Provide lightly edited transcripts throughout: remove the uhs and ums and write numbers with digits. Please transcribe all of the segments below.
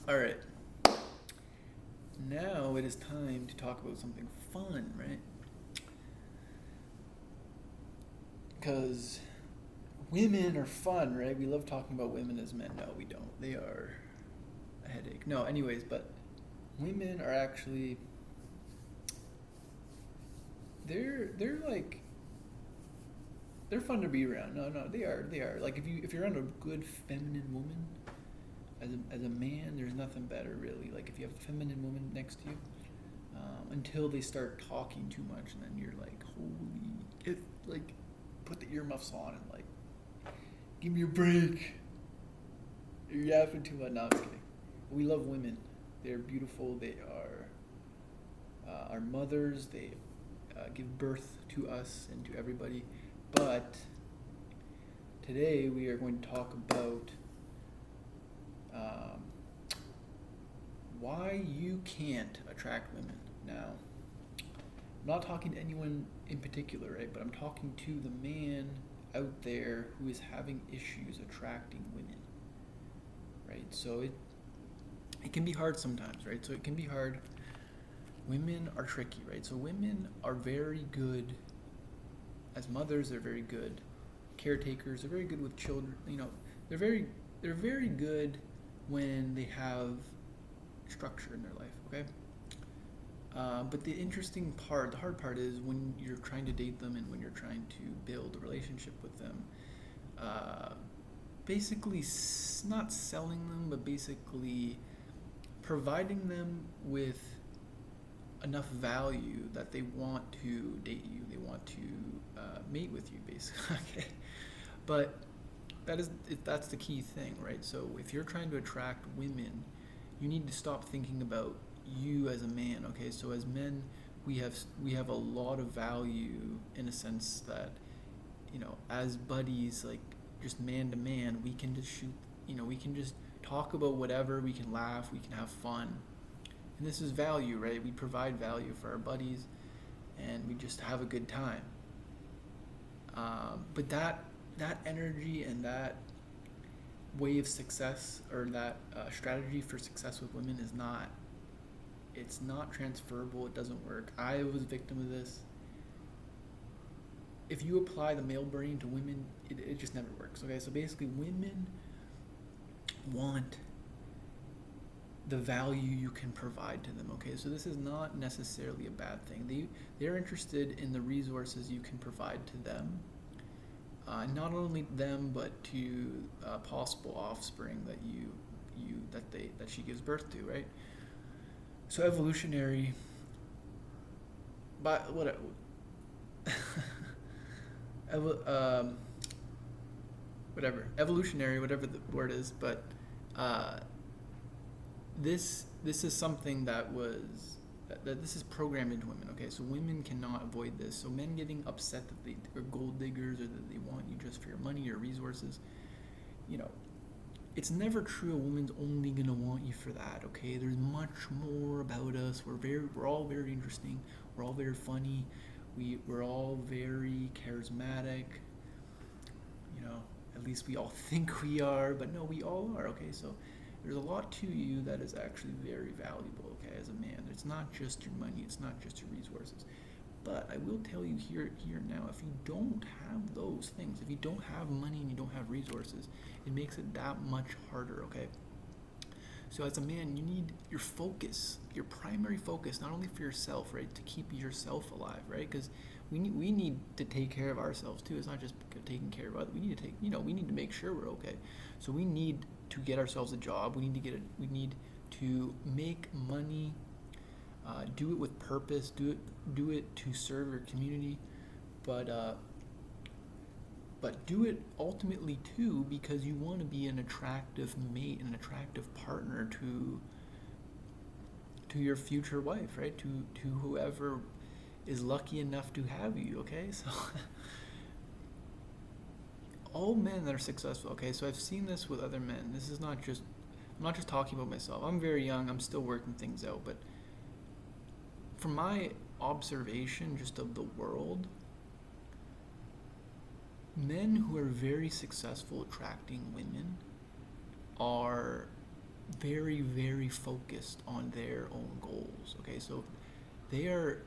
All right. Now it is time to talk about something fun, right? Because women are fun, right? We love talking about women as men. No, we don't. They are a headache. No, anyways, but women are actually they're like they're fun to be around. No, no, they are. Like if you're around a good feminine woman, as a man, there's nothing better really. Like if you have a feminine woman next to you, until they start talking too much, and then you're like, holy, like, put the earmuffs on and like, give me a break. You're yapping too much. No, I'm just kidding. We love women. They're beautiful. They are our mothers. They give birth to us and to everybody. But today we are going to talk about um, why you can't attract women. Now, I'm not talking to anyone in particular, right? But I'm talking to the man out there who is having issues attracting women, right? So it can be hard sometimes, right? So it can be hard. Women are tricky, right? So women are very good as mothers. They're very good caretakers. They're very good with children. They're very they're very good when they have structure in their life. Okay. But the interesting part, the hard part, is when you're trying to date them and when you're trying to build a relationship with them. Uh, Basically, not selling them, but basically providing them with enough value that they want to date you, they want to mate with you, basically. Okay, but that's the key thing, right? So if you're trying to attract women, you need to stop thinking about you as a man. Okay, so as men, we have a lot of value in a sense that as buddies, like just man to man, we can just shoot. We can just talk about whatever. We can laugh. We can have fun. And this is value, right? We provide value for our buddies, and we just have a good time. But that energy and that way of success, or that strategy for success with women, is not. It's not transferable. It doesn't work. I was a victim of this. If you apply the male brain to women, it just never works. Okay, so basically, women want the value you can provide to them. Okay, so this is not necessarily a bad thing. They're interested in the resources you can provide to them, not only them but to possible offspring that she gives birth to, right? So evolutionary, but what? um, Whatever, evolutionary, whatever the word is, but uh, this is something that this is programmed into women. Okay, so women cannot avoid this. So men getting upset that they are gold diggers or that they want you just for your money or resources, you know, it's never true. A woman's only gonna want you for that. Okay, there's much more about us. We're all very interesting. We're all very funny. We're all very charismatic. You know, at least we all think we are, but no, we all are. Okay, so there's a lot to you that is actually very valuable. Okay, as a man, it's not just your money. It's not just your resources. But I will tell you here now, if you don't have those things, if you don't have money and you don't have resources, it makes it that much harder. Okay. So as a man, you need your focus, your primary focus, not only for yourself, right, to keep yourself alive, right? Because we need to take care of ourselves too. It's not just taking care of others. We need to we need to make sure we're okay. So we need to get ourselves a job. We need to make money. Do it with purpose. Do it to serve your community, but do it ultimately too because you want to be an attractive mate, an attractive partner to your future wife, right? To whoever is lucky enough to have you. Okay, so all men that are successful. Okay, so I've seen this with other men. This is not just I'm not just talking about myself. I'm very young. I'm still working things out, but from my observation just of the world, men who are very successful attracting women are very, very focused on their own goals. Okay, so they are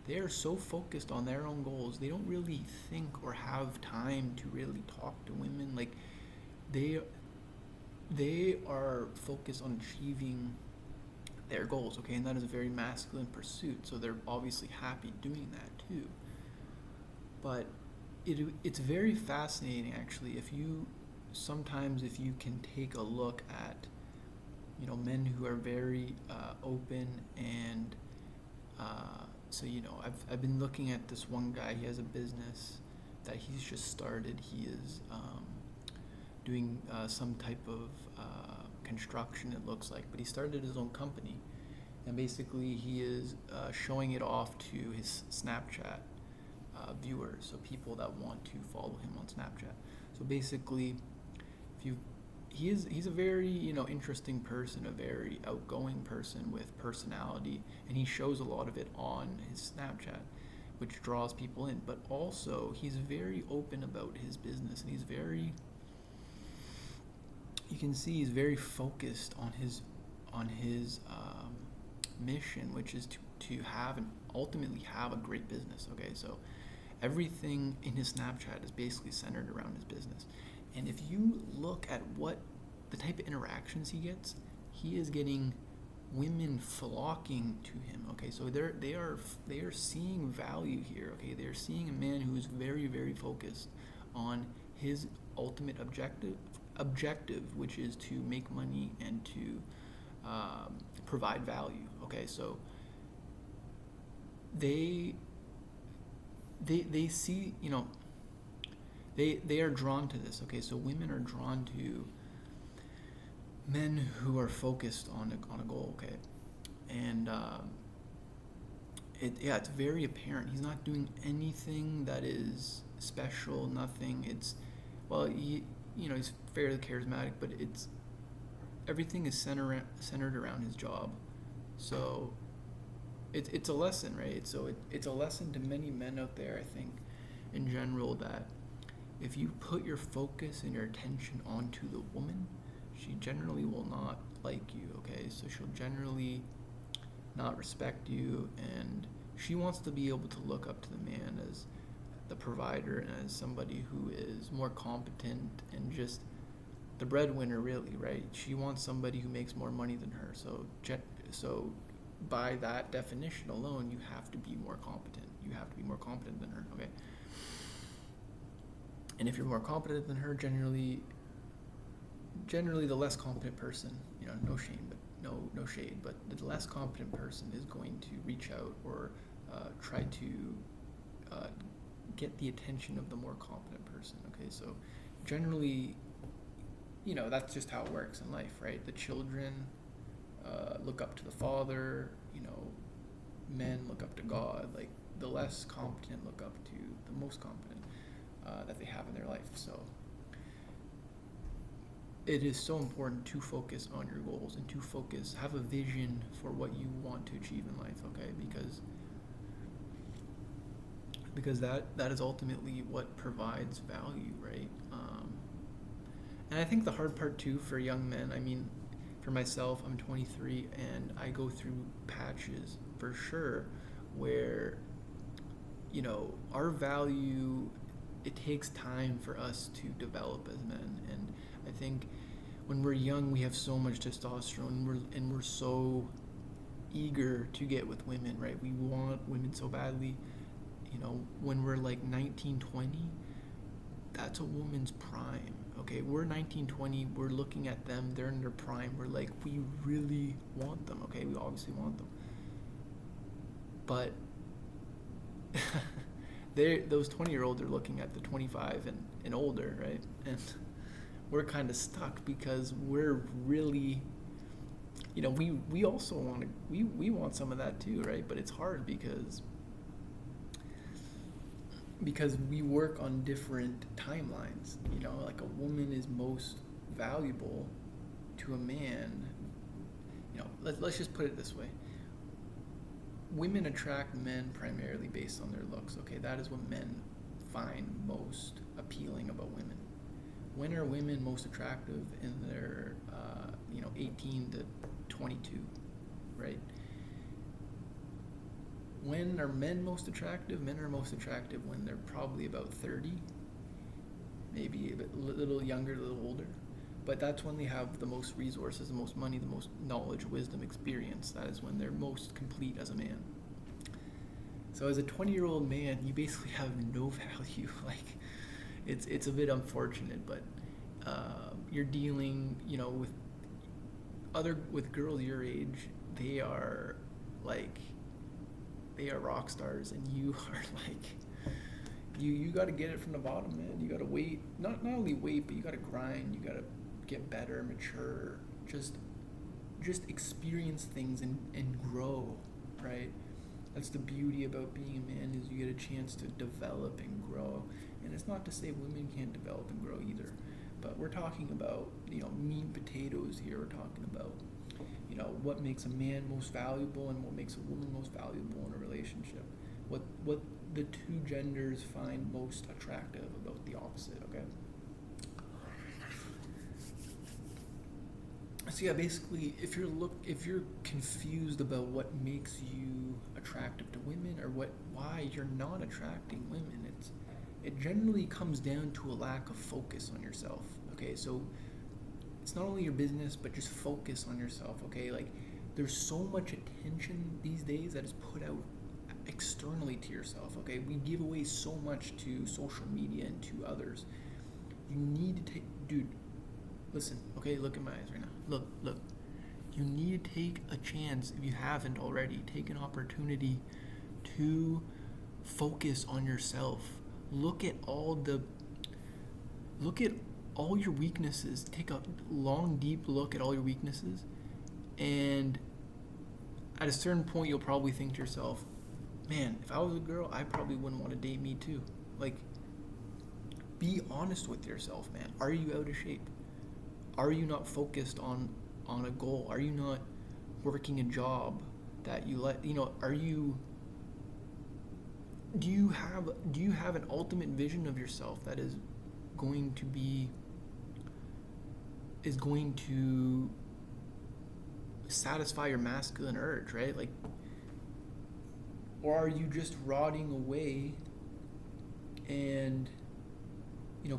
they are so focused on their own goals, they don't really think or have time to really talk to women. Like they they are focused on achieving their goals, okay, and that is a very masculine pursuit. So they're obviously happy doing that too. But it's very fascinating actually if you sometimes if you can take a look at men who are very open and so I've been looking at this one guy. He has a business that he's just started. He is doing some type of construction, it looks like, but he started his own company, and basically he is showing it off to his Snapchat viewers, so people that want to follow him on Snapchat. So basically, if you he's a very interesting person, a very outgoing person with personality, and he shows a lot of it on his Snapchat, which draws people in. But also, he's very open about his business, and he's very you can see he's very focused on his mission, which is to have and ultimately have a great business. Okay, so everything in his Snapchat is basically centered around his business. And if you look at what the type of interactions he gets, he is getting women flocking to him. Okay, so they are seeing value here. Okay, they are seeing a man who is very, very focused on his ultimate objective, which is to make money and to provide value. Okay, so they see they are drawn to this. Okay, so women are drawn to men who are focused on a goal. Okay, and it's very apparent. He's not doing anything that is special. Nothing. It's he's fairly charismatic, but everything is centered around his job. So it's a lesson, right? So it's a lesson to many men out there, I think, in general, that if you put your focus and your attention onto the woman, she generally will not like you, okay? So she'll generally not respect you, and she wants to be able to look up to the man as the provider and as somebody who is more competent and just the breadwinner, really, right? She wants somebody who makes more money than her. So by that definition alone, you have to be more competent. You have to be more competent than her, okay? And if you're more competent than her, generally the less competent person, no shame, but no shade, but the less competent person is going to reach out or try to get the attention of the more competent person. Okay, so generally, that's just how it works in life, right? The children look up to the father. Men look up to God. Like the less competent look up to the most competent that they have in their life. So it is so important to focus on your goals and to have a vision for what you want to achieve in life, okay? Because that is ultimately what provides value, right? And I think the hard part too for young men, I mean, for myself, I'm 23 and I go through patches for sure where, our value, it takes time for us to develop as men. And I think when we're young, we have so much testosterone and we're so eager to get with women, right? We want women so badly. When we're like 19, 20, that's a woman's prime. Okay, we're 19, 20, we're looking at them, they're in their prime. We're like, we really want them, okay? We obviously want them. But those 20-year-olds are looking at the 25 and older, right? And we're kind of stuck because we're really, we also we want some of that too, right? But it's hard because we work on different timelines. Like a woman is most valuable to a man. Let's just put it this way. Women attract men primarily based on their looks, okay? That is what men find most appealing about women. When are women most attractive in their 18 to 22, right? When are men most attractive? Men are most attractive when they're probably about 30, maybe a little younger, a little older. But that's when they have the most resources, the most money, the most knowledge, wisdom, experience. That is when they're most complete as a man. So as a 20-year-old man, you basically have no value. Like, it's a bit unfortunate, but you're dealing, with girls your age. They are like, they are rock stars, and you are like, you got to get it from the bottom, man. You got to wait, not only wait, but you got to grind. You got to get better, mature, just experience things and grow, right? That's the beauty about being a man, is you get a chance to develop and grow. And it's not to say women can't develop and grow either, but we're talking about, meat and potatoes here. We're talking about, what makes a man most valuable and what makes a woman most valuable in a relationship. What the two genders find most attractive about the opposite, okay? So yeah, basically, if you're confused about what makes you attractive to women, or why you're not attracting women, it generally comes down to a lack of focus on yourself. Okay, so it's not only your business, but just focus on yourself. Okay, like, there's so much attention these days that is put out externally to yourself. Okay, we give away so much to social media and to others. You need to take, dude. Listen, okay, look in my eyes right now. Look. You need to take a chance, if you haven't already. Take an opportunity to focus on yourself. Look at all your weaknesses. Take a long, deep look at all your weaknesses. And at a certain point, you'll probably think to yourself, man, if I was a girl, I probably wouldn't want to date me too. Like, be honest with yourself, man. Are you out of shape? Are you not focused on a goal? Are you not working a job that you do you have an ultimate vision of yourself that is going to satisfy your masculine urge, right? Like, or are you just rotting away and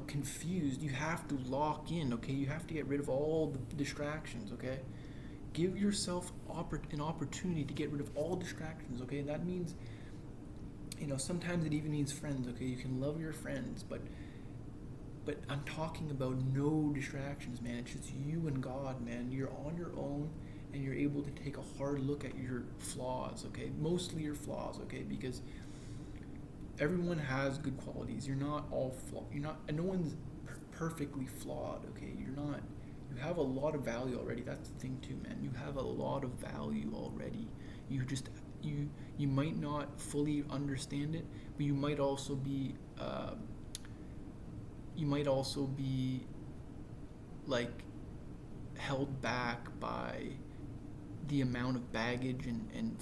confused? You have to lock in, okay? You have to get rid of all the distractions, okay? Give yourself an opportunity to get rid of all distractions, okay? That means, sometimes it even means friends, okay? You can love your friends, but I'm talking about no distractions, man. It's just you and God, man. You're on your own, and you're able to take a hard look at your flaws, okay? Mostly your flaws, okay? Because everyone has good qualities. You're not all flawed. No one's perfectly flawed, okay? You have a lot of value already. That's the thing too, man. You have a lot of value already. You might not fully understand it, but you might also be like held back by the amount of baggage and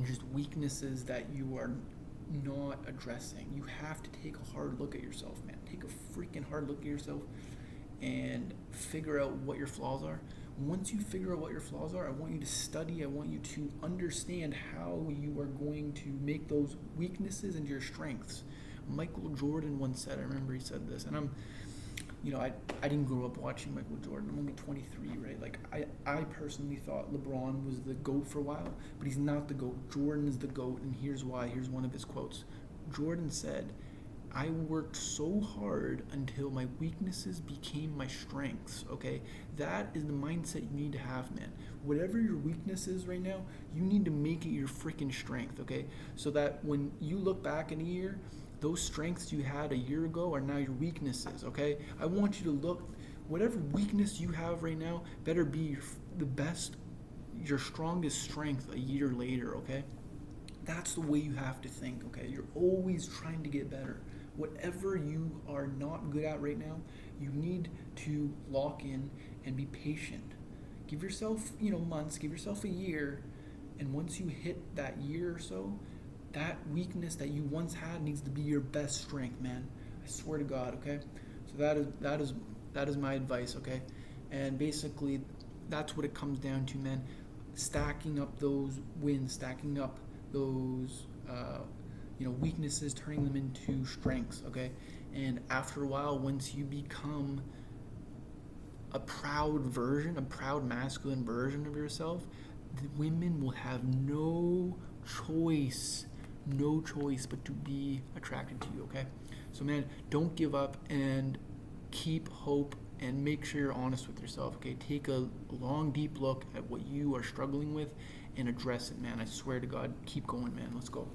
just weaknesses that you are not addressing. You have to take a hard look at yourself, man. Take a freaking hard look at yourself and figure out what your flaws are. Once you figure out what your flaws are, I want you to study. I want you to understand how you are going to make those weaknesses into your strengths. Michael Jordan once said, I remember he said this, and I didn't grow up watching Michael Jordan. I'm only 23, right? Like, I personally thought LeBron was the GOAT for a while, but he's not the GOAT. Jordan is the GOAT, and here's why. Here's one of his quotes. Jordan said, I worked so hard until my weaknesses became my strengths, okay? That is the mindset you need to have, man. Whatever your weakness is right now, you need to make it your freaking strength, okay? So that when you look back in a year, those strengths you had a year ago are now your weaknesses, okay? I want you to look, whatever weakness you have right now better be your strongest strength a year later, okay? That's the way you have to think, okay? You're always trying to get better. Whatever you are not good at right now, you need to lock in and be patient. Give yourself, months, give yourself a year, and once you hit that year or so, that weakness that you once had needs to be your best strength, man. I swear to God, okay? So that is my advice, okay? And basically, that's what it comes down to, man. Stacking up those wins, stacking up those weaknesses, turning them into strengths, okay? And after a while, once you become a proud masculine version of yourself, the women will have no choice but to be attracted to you, okay? So, man, don't give up and keep hope and make sure you're honest with yourself, okay? Take a long, deep look at what you are struggling with and address it, man. I swear to God, keep going, man. Let's go.